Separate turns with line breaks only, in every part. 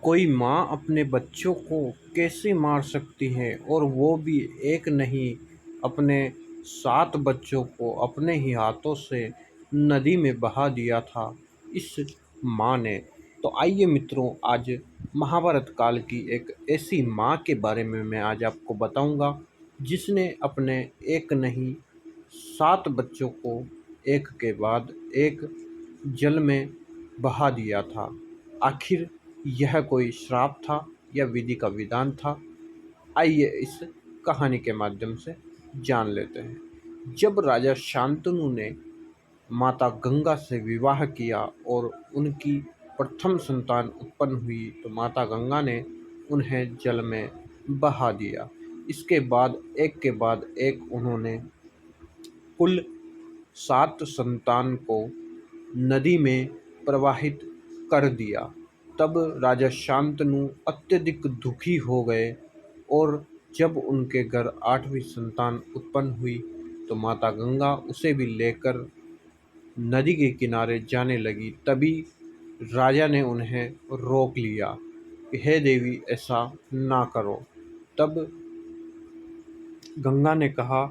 कोई माँ अपने बच्चों को कैसे मार सकती है, और वो भी एक नहीं, अपने 7 बच्चों को अपने ही हाथों से नदी में बहा दिया था इस माँ ने। तो आइए मित्रों, आज महाभारत काल की एक ऐसी माँ के बारे में मैं आज आपको बताऊंगा जिसने अपने एक नहीं 7 बच्चों को एक के बाद एक जल में बहा दिया था। आखिर यह कोई श्राप था या विधि का विधान था? आइए इस कहानी के माध्यम से जान लेते हैं। जब राजा शांतनु ने माता गंगा से विवाह किया और उनकी प्रथम संतान उत्पन्न हुई, तो माता गंगा ने उन्हें जल में बहा दिया। इसके बाद एक उन्होंने कुल 7 संतान को नदी में प्रवाहित कर दिया। तब राजा शांतनु अत्यधिक दुखी हो गए, और जब उनके घर 8वीं संतान उत्पन्न हुई, तो माता गंगा उसे भी लेकर नदी के किनारे जाने लगी। तभी राजा ने उन्हें रोक लिया कि हे देवी, ऐसा ना करो। तब गंगा ने कहा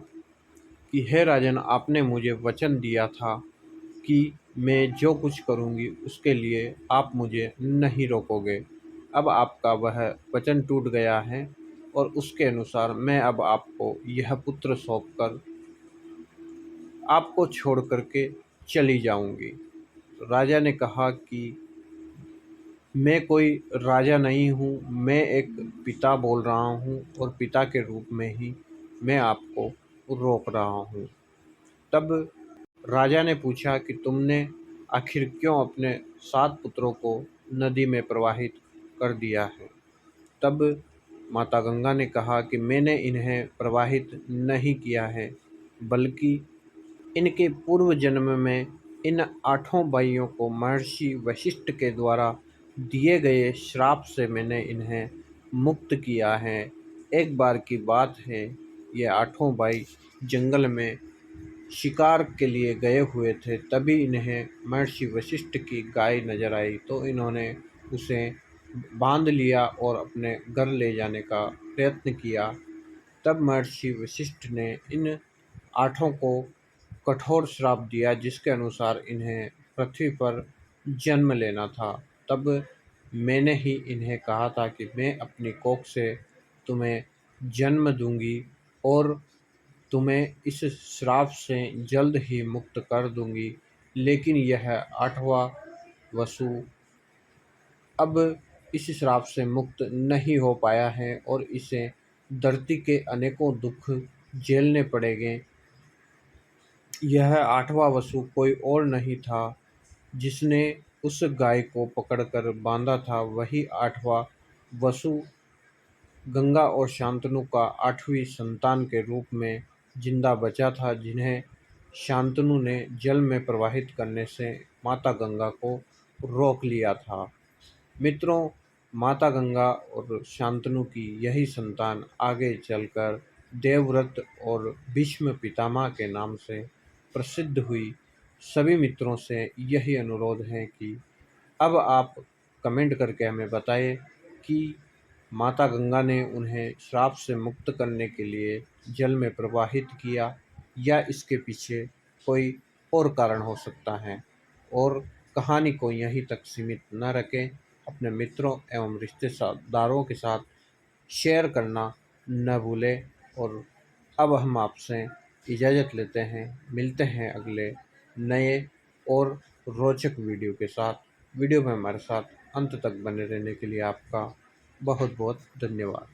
कि हे राजन, आपने मुझे वचन दिया था कि मैं जो कुछ करूँगी उसके लिए आप मुझे नहीं रोकोगे। अब आपका वह वचन टूट गया है, और उसके अनुसार मैं अब आपको यह पुत्र सौंपकर आपको छोड़ कर के चली जाऊँगी। राजा ने कहा कि मैं कोई राजा नहीं हूँ, मैं एक पिता बोल रहा हूँ, और पिता के रूप में ही मैं आपको रोक रहा हूँ। तब राजा ने पूछा कि तुमने आखिर क्यों अपने 7 पुत्रों को नदी में प्रवाहित कर दिया है? तब माता गंगा ने कहा कि मैंने इन्हें प्रवाहित नहीं किया है, बल्कि इनके पूर्व जन्म में इन 8 भाइयों को महर्षि वशिष्ठ के द्वारा दिए गए श्राप से मैंने इन्हें मुक्त किया है। एक बार की बात है, ये 8 भाई जंगल में शिकार के लिए गए हुए थे। तभी इन्हें महर्षि वशिष्ठ की गाय नजर आई, तो इन्होंने उसे बांध लिया और अपने घर ले जाने का प्रयत्न किया। तब महर्षि वशिष्ठ ने इन 8 को कठोर श्राप दिया, जिसके अनुसार इन्हें पृथ्वी पर जन्म लेना था। तब मैंने ही इन्हें कहा था कि मैं अपनी कोख से तुम्हें जन्म दूंगी, और तुम्हें इस श्राप से जल्द ही मुक्त कर दूंगी। लेकिन यह 8वां वसु अब इस श्राप से मुक्त नहीं हो पाया है, और इसे धरती के अनेकों दुख झेलने पड़ेंगे। यह 8वां वसु कोई और नहीं था, जिसने उस गाय को पकड़कर बांधा था। वही 8वां वसु गंगा और शांतनु का 8वीं संतान के रूप में जिंदा बचा था, जिन्हें शांतनु ने जल में प्रवाहित करने से माता गंगा को रोक लिया था। मित्रों, माता गंगा और शांतनु की यही संतान आगे चलकर देवव्रत और भीष्म पितामह के नाम से प्रसिद्ध हुई। सभी मित्रों से यही अनुरोध है कि अब आप कमेंट करके हमें बताएं कि माता गंगा ने उन्हें श्राप से मुक्त करने के लिए जल में प्रवाहित किया, या इसके पीछे कोई और कारण हो सकता है। और कहानी को यहीं तक सीमित न रखें, अपने मित्रों एवं रिश्तेदारों के साथ शेयर करना न भूलें। और अब हम आपसे इजाज़त लेते हैं, मिलते हैं अगले नए और रोचक वीडियो के साथ। वीडियो में हमारे साथ अंत तक बने रहने के लिए आपका बहुत बहुत धन्यवाद।